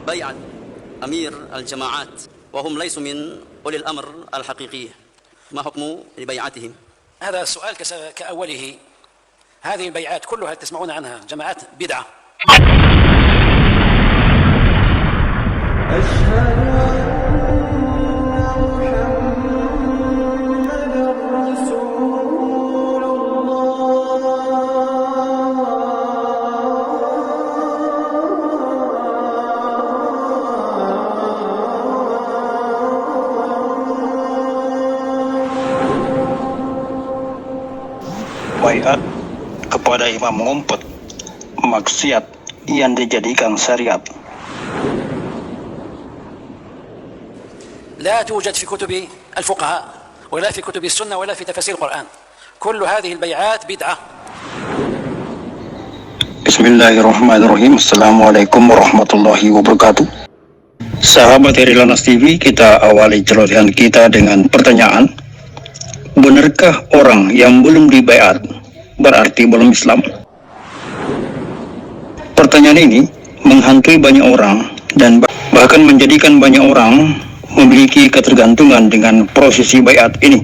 بيعة أمير الجماعات وهم ليسوا من أولي الأمر الحقيقي، ما حكم بيعتهم؟ هذا السؤال كأوله. هذه البيعات كلها تسمعون عنها جماعات بدعة. أشهد أن محمدًا رسول Baiat kepada imam ngumpet, maksiat yang dijadikan syariat. لا توجد في كتب الفقهاء ولا في كتب السنة ولا في تفاسير القرآن. كل هذه البيعات بدعة. Bismillahirrahmanirrahim. Assalamualaikum warahmatullahi wabarakatuh. Sahabat Herilanas TV, kita awali celotehan kita dengan pertanyaan: benarkah orang yang belum dibaiat berarti belum Islam? Pertanyaan ini menghantui banyak orang dan bahkan menjadikan banyak orang memiliki ketergantungan dengan prosesi baiat ini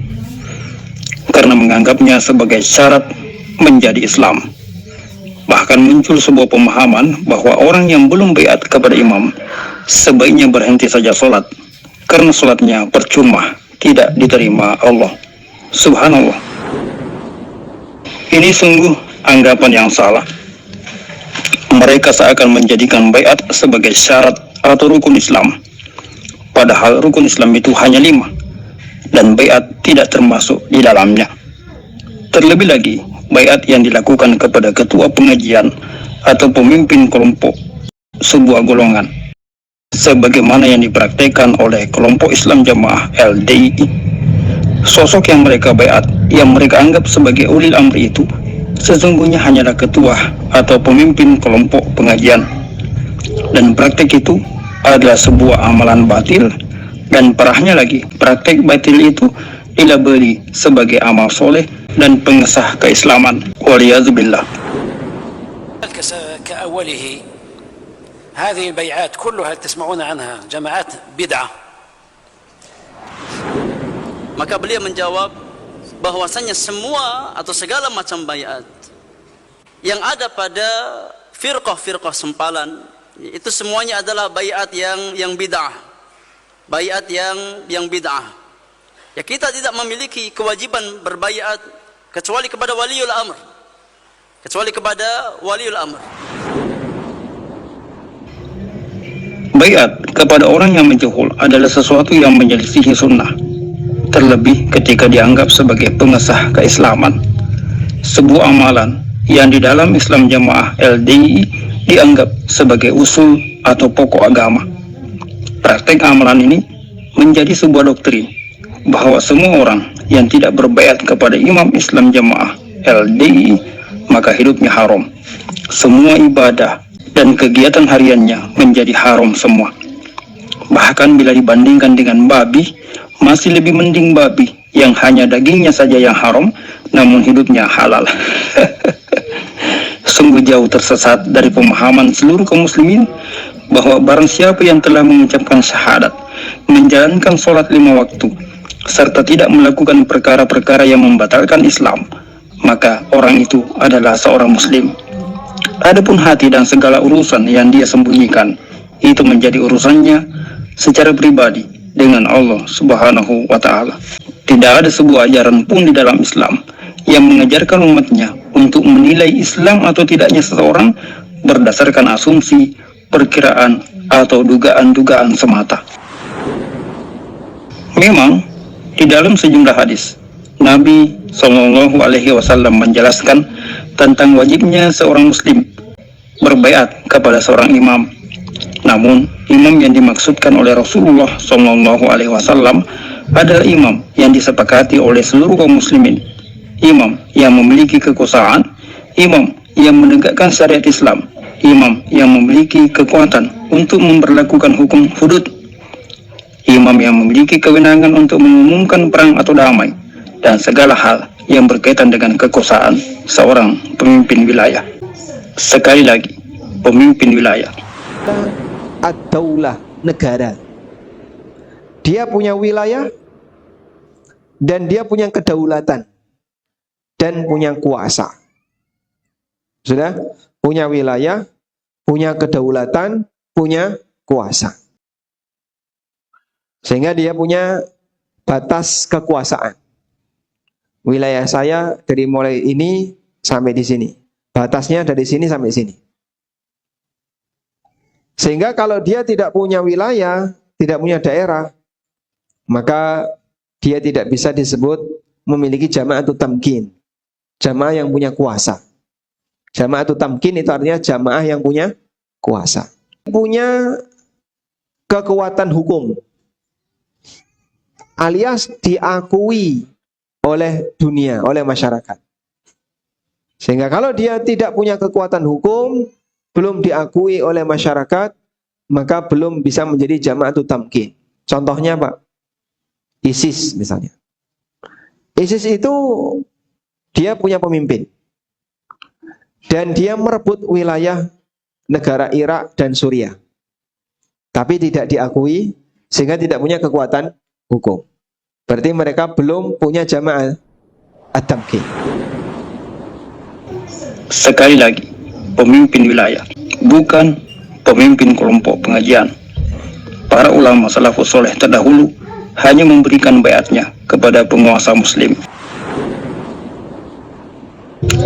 karena menganggapnya sebagai syarat menjadi Islam. Bahkan muncul sebuah pemahaman bahwa orang yang belum baiat kepada imam sebaiknya berhenti saja sholat karena sholatnya percuma, tidak diterima Allah. Subhanallah. Ini sungguh anggapan yang salah. Mereka seakan menjadikan baiat sebagai syarat atau rukun Islam, padahal rukun Islam itu hanya 5 dan baiat tidak termasuk di dalamnya. Terlebih lagi, baiat yang dilakukan kepada ketua pengajian atau pemimpin kelompok sebuah golongan, sebagaimana yang dipraktekkan oleh kelompok Islam Jamaah LDI. Sosok yang mereka baiat, yang mereka anggap sebagai ulil amri itu, sesungguhnya hanyalah ketua atau pemimpin kelompok pengajian. Dan praktek itu adalah sebuah amalan batil, dan parahnya lagi, praktek batil itu dilabeli sebagai amal soleh dan pengesah keislaman. Waliyazubillah. كأوله. هذه البيعات كلها تسمعون عنها جماعات بدعة. Maka beliau menjawab bahwasanya semua atau segala macam baiat yang ada pada firqah-firqah sempalan itu semuanya adalah baiat yang bid'ah. Baiat yang bid'ah. Ya, kita tidak memiliki kewajiban berbaiat kecuali kepada waliul amr. Kecuali kepada waliul amr. Baiat kepada orang yang menjahul adalah sesuatu yang menyelisihi sunnah, terlebih ketika dianggap sebagai pengesah keislaman. Sebuah amalan yang di dalam Islam Jamaah LDI dianggap sebagai usul atau pokok agama. Praktek amalan ini menjadi sebuah doktrin bahwa semua orang yang tidak berbaiat kepada imam Islam Jamaah LDI maka hidupnya haram. Semua ibadah dan kegiatan hariannya menjadi haram semua. Bahkan bila dibandingkan dengan babi, masih lebih mending babi yang hanya dagingnya saja yang haram namun hidupnya halal. Sungguh jauh tersesat dari pemahaman seluruh kaum muslimin bahwa barang siapa yang telah mengucapkan syahadat, menjalankan sholat 5 waktu, serta tidak melakukan perkara-perkara yang membatalkan Islam, maka orang itu adalah seorang muslim. Adapun hati dan segala urusan yang dia sembunyikan, itu menjadi urusannya secara pribadi dengan Allah Subhanahu wa ta'ala. Tidak ada sebuah ajaran pun di dalam Islam yang mengajarkan umatnya untuk menilai Islam atau tidaknya seseorang berdasarkan asumsi, perkiraan, atau dugaan-dugaan semata. Memang di dalam sejumlah hadis Nabi Shallallahu Alaihi Wasallam menjelaskan tentang wajibnya seorang muslim berbaiat kepada seorang imam. Namun imam yang dimaksudkan oleh Rasulullah Shallallahu Alaihi Wasallam adalah imam yang disepakati oleh seluruh kaum muslimin, imam yang memiliki kekuasaan, imam yang menegakkan syariat Islam, imam yang memiliki kekuatan untuk memberlakukan hukum hudud, imam yang memiliki kewenangan untuk mengumumkan perang atau damai, dan segala hal yang berkaitan dengan kekuasaan seorang pemimpin wilayah. Sekali lagi, pemimpin wilayah. Ad-daulah, negara. Dia punya wilayah dan dia punya kedaulatan dan punya kuasa. Sudah? Punya wilayah, punya kedaulatan, punya kuasa. Sehingga dia punya batas kekuasaan. Wilayah saya dari mulai ini sampai di sini. Batasnya dari sini sampai sini. Sehingga kalau dia tidak punya wilayah, tidak punya daerah, maka dia tidak bisa disebut memiliki jama'atut tamkin. Jamaah yang punya kuasa. Jama'atut tamkin itu artinya jamaah yang punya kuasa. Punya kekuatan hukum. Alias diakui oleh dunia, oleh masyarakat. Sehingga kalau dia tidak punya kekuatan hukum, belum diakui oleh masyarakat, maka belum bisa menjadi jama'atut tamkin. Contohnya Pak, ISIS misalnya. ISIS itu dia punya pemimpin. Dan dia merebut wilayah negara Irak dan Suriah. Tapi tidak diakui, sehingga tidak punya kekuatan hukum. Berarti mereka belum punya jama'ah at-tamkin. Sekali lagi, pemimpin wilayah, bukan pemimpin kelompok pengajian. Para ulama salafus soleh terdahulu hanya memberikan baiatnya kepada penguasa muslim.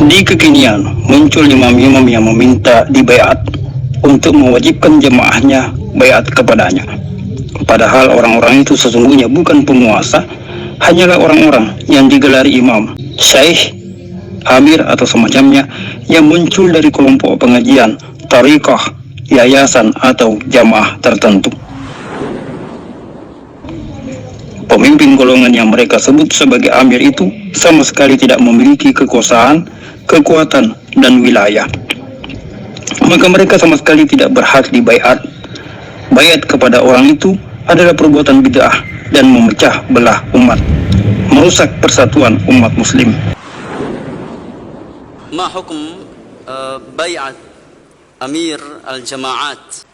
Di kekinian muncul imam-imam yang meminta dibaiat untuk mewajibkan jemaahnya baiat kepadanya. Padahal orang-orang itu sesungguhnya bukan penguasa, hanyalah orang-orang yang digelari imam, syekh, amir atau semacamnya yang muncul dari kelompok pengajian, tariqah, yayasan atau jamaah tertentu. Pemimpin golongan yang mereka sebut sebagai amir itu sama sekali tidak memiliki kekuasaan, kekuatan, dan wilayah. Maka mereka sama sekali tidak berhak dibaiat. Baiat kepada orang itu adalah perbuatan bid'ah dan memecah belah umat, merusak persatuan umat muslim. Ma hukum bai'at amir al-jama'at?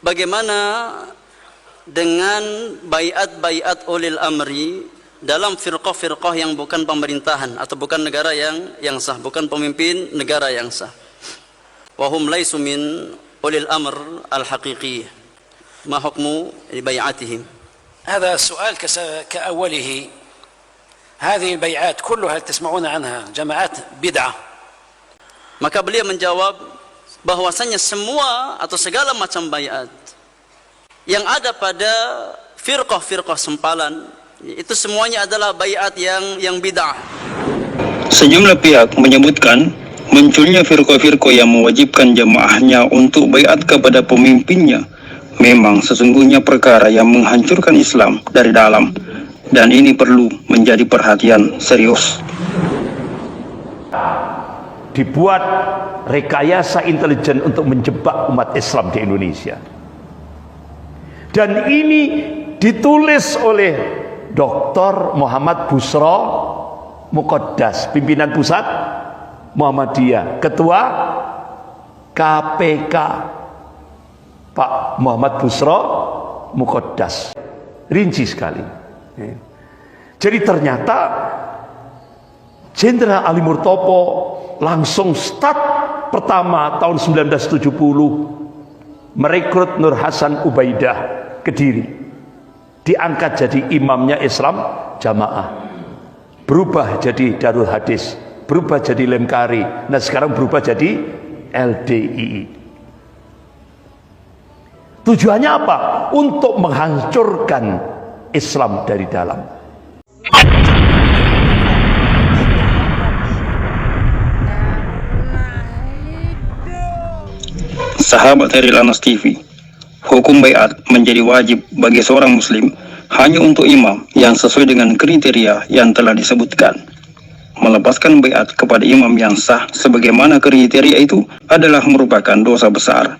Bagaimana dengan bai'at ulil amri dalam firqah-firqah yang bukan pemerintahan atau bukan negara yang sah, bukan pemimpin negara yang sah? Wa hum laisu min ulil amr al-haqiqi. Ma hukmu bai'atihim? هذا سؤال كأوله. هذه البيعات كلها تسمعون عنها جماعات بدعة. Maka beliau menjawab bahwasanya semua atau segala macam baiat yang ada pada firqah-firqah sempalan itu semuanya adalah baiat yang bid'ah. Sejumlah pihak menyebutkan munculnya firqah-firqah yang mewajibkan jamaahnya untuk baiat kepada pemimpinnya memang sesungguhnya perkara yang menghancurkan Islam dari dalam, dan ini perlu menjadi perhatian serius. Dibuat rekayasa intelijen untuk menjebak umat Islam di Indonesia. Dan ini ditulis oleh Dr. Muhammad Busro Muqaddas, pimpinan pusat Muhammadiyah, ketua KPK Pak Muhammad Busro Muqaddas. Rinci sekali. Jadi ternyata Jenderal Ali Murtopo langsung start pertama tahun 1970 merekrut Nur Hasan Ubaidah Kediri, diangkat jadi imamnya Islam Jamaah, berubah jadi Darul Hadis, berubah jadi Lemkari, nah sekarang berubah jadi LDII. Tujuannya apa? Untuk menghancurkan Islam dari dalam. Sahabat Heril Anas TV, hukum baiat menjadi wajib bagi seorang muslim hanya untuk imam yang sesuai dengan kriteria yang telah disebutkan. Melepaskan baiat kepada imam yang sah sebagaimana kriteria itu adalah merupakan dosa besar.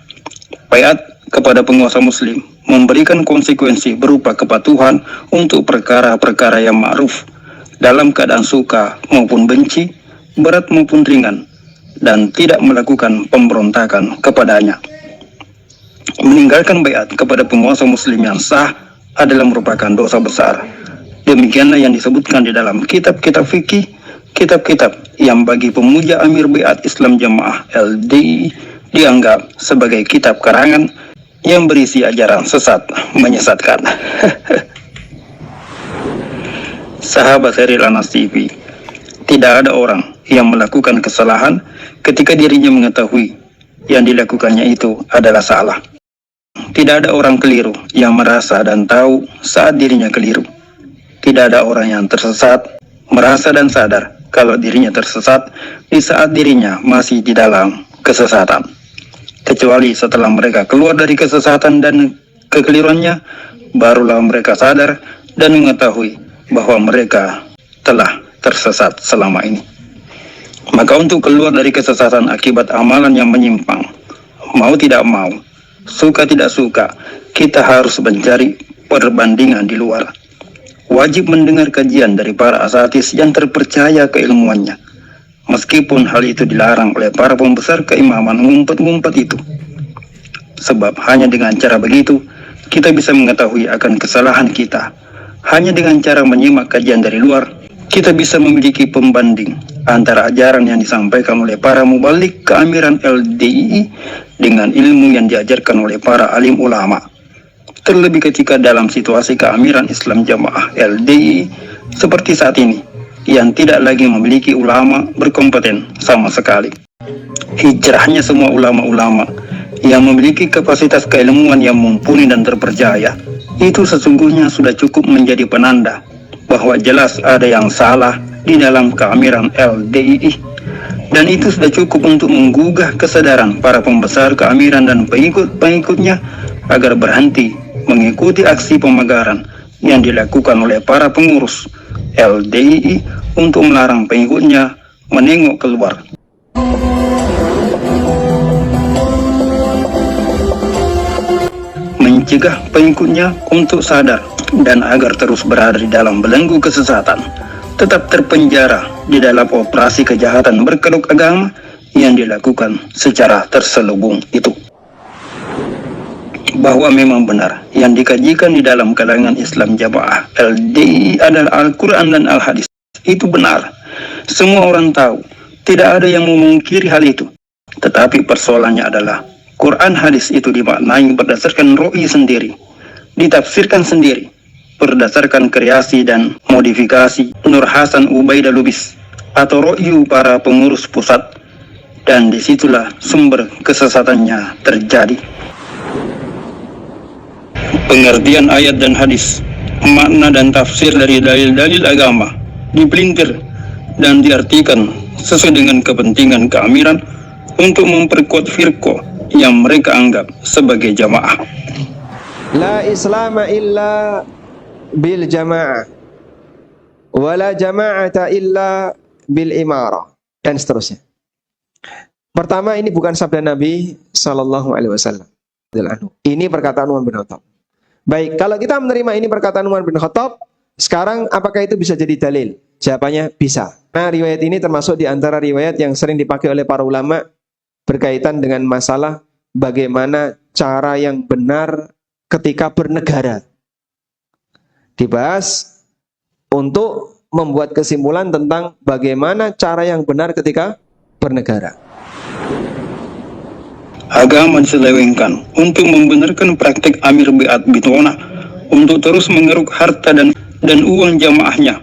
Baiat kepada penguasa muslim memberikan konsekuensi berupa kepatuhan untuk perkara-perkara yang ma'ruf dalam keadaan suka maupun benci, berat maupun ringan, dan tidak melakukan pemberontakan kepadanya. Meninggalkan baiat kepada penguasa muslim yang sah adalah merupakan dosa besar. Demikianlah yang disebutkan di dalam kitab-kitab fikih, kitab-kitab yang bagi pemuja Amir Baiat Islam Jamaah LDI dianggap sebagai kitab karangan yang berisi ajaran sesat menyesatkan. Sahabat serial Anas TV, tidak ada orang yang melakukan kesalahan ketika dirinya mengetahui yang dilakukannya itu adalah salah. Tidak ada orang keliru yang merasa dan tahu saat dirinya keliru. Tidak ada orang yang tersesat merasa dan sadar kalau dirinya tersesat di saat dirinya masih di dalam kesesatan. Kecuali setelah mereka keluar dari kesesatan dan kekeliruannya, barulah mereka sadar dan mengetahui bahwa mereka telah tersesat selama ini. Maka untuk keluar dari kesesatan akibat amalan yang menyimpang, mau tidak mau, suka tidak suka, kita harus mencari perbandingan di luar. Wajib mendengar kajian dari para asatis yang terpercaya keilmuannya, meskipun hal itu dilarang oleh para pembesar keimaman ngumpet-ngumpet itu. Sebab hanya dengan cara begitu, kita bisa mengetahui akan kesalahan kita. Hanya dengan cara menyimak kajian dari luar, kita bisa memiliki pembanding antara ajaran yang disampaikan oleh para mubalik keamiran LDI dengan ilmu yang diajarkan oleh para alim ulama. Terlebih ketika dalam situasi keamiran Islam Jamaah LDI seperti saat ini, yang tidak lagi memiliki ulama berkompeten sama sekali. Hijrahnya semua ulama-ulama yang memiliki kapasitas keilmuan yang mumpuni dan terpercaya, itu sesungguhnya sudah cukup menjadi penanda bahwa jelas ada yang salah di dalam keamiran LDI, dan itu sudah cukup untuk menggugah kesadaran para pembesar keamiran dan pengikut-pengikutnya agar berhenti mengikuti aksi pemagaran yang dilakukan oleh para pengurus LDI untuk melarang pengikutnya menengok keluar. Mencegah pengikutnya untuk sadar dan agar terus berada di dalam belenggu kesesatan, tetap terpenjara di dalam operasi kejahatan berkedok agama yang dilakukan secara terselubung itu. Bahwa memang benar yang dikajikan di dalam kalangan Islam Jamaah LDI adalah Al-Quran dan Al-Hadis. Itu benar. Semua orang tahu. Tidak ada yang memungkiri hal itu. Tetapi persoalannya adalah Quran hadis itu dimaknai berdasarkan ro'i sendiri, ditafsirkan sendiri berdasarkan kreasi dan modifikasi Nur Hasan Ubaidah Lubis atau ro'yu para pengurus pusat, dan disitulah sumber kesesatannya terjadi. Pengertian ayat dan hadis, makna dan tafsir dari dalil-dalil agama dipelintir dan diartikan sesuai dengan kepentingan keamiran untuk memperkuat firqah yang mereka anggap sebagai jamaah. La islama illa bil jamaah, wala jama'ata illa bil imarah, dan seterusnya. Pertama, ini bukan sabda Nabi Sallallahu Alaihi Wasallam. Ini perkataan Umar bin Khattab. Baik, kalau kita menerima ini perkataan Umar bin Khattab, sekarang apakah itu bisa jadi dalil? Jawabannya bisa. Nah, riwayat ini termasuk di antara riwayat yang sering dipakai oleh para ulama berkaitan dengan masalah bagaimana cara yang benar ketika bernegara. Dibahas untuk membuat kesimpulan tentang bagaimana cara yang benar ketika bernegara. Agama diselewengkan untuk membenarkan praktik Amir Baiat Bitwana untuk terus mengeruk harta dan uang jamaahnya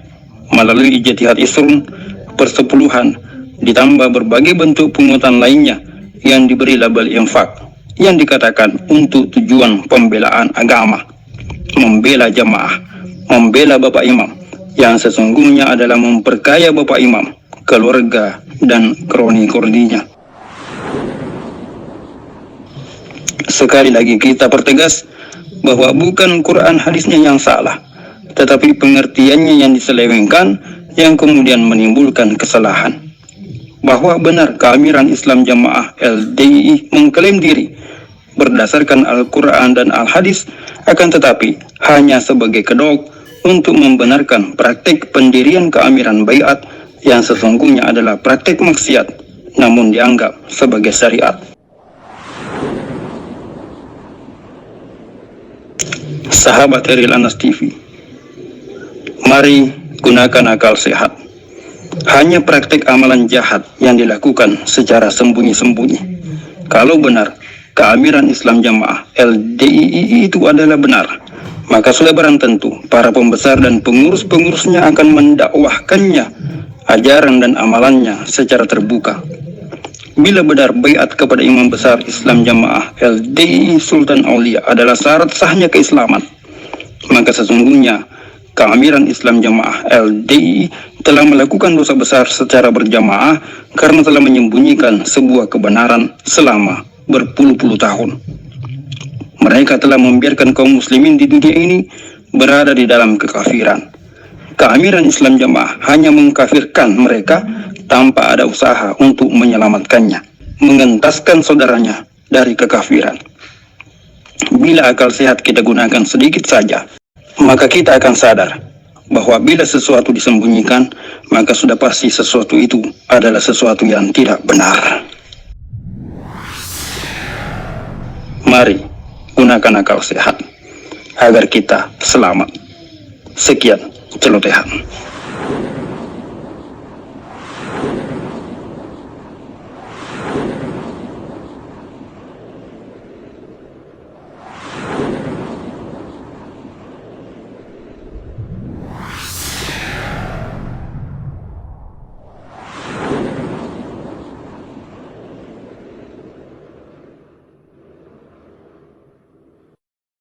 melalui ijtihad isrun, persepuluhan, ditambah berbagai bentuk pungutan lainnya yang diberi label infak, yang dikatakan untuk tujuan pembelaan agama, membela jamaah, membela Bapak Imam, yang sesungguhnya adalah memperkaya Bapak Imam, keluarga, dan kroni-kroninya. Sekali lagi kita pertegas bahwa bukan Quran hadisnya yang salah, tetapi pengertiannya yang diselewengkan yang kemudian menimbulkan kesalahan. Bahwa benar keamiran Islam Jamaah LDI mengklaim diri berdasarkan Al-Quran dan Al-Hadis, akan tetapi hanya sebagai kedok untuk membenarkan praktik pendirian keamiran Baiat yang sesungguhnya adalah praktik maksiat namun dianggap sebagai syariat. Sahabat Eril Anas TV, mari gunakan akal sehat. Hanya praktek amalan jahat yang dilakukan secara sembunyi-sembunyi. Kalau benar keamiran Islam Jamaah LDII itu adalah benar, maka sudah barang tentu para pembesar dan pengurus-pengurusnya akan mendakwahkannya, ajaran dan amalannya secara terbuka. Bila benar baiat kepada imam besar Islam Jamaah LDII Sultan Aulia adalah syarat sahnya keislaman, maka sesungguhnya keamiran Islam Jamaah LDII telah melakukan dosa besar secara berjamaah karena telah menyembunyikan sebuah kebenaran selama berpuluh-puluh tahun. Mereka telah membiarkan kaum muslimin di dunia ini berada di dalam kekafiran. Keamiran Islam Jamaah hanya mengkafirkan mereka tanpa ada usaha untuk menyelamatkannya, mengentaskan saudaranya dari kekafiran. Bila akal sehat kita gunakan sedikit saja, maka kita akan sadar bahwa bila sesuatu disembunyikan, maka sudah pasti sesuatu itu adalah sesuatu yang tidak benar. Mari gunakan akal sehat agar kita selamat. Sekian celotehan.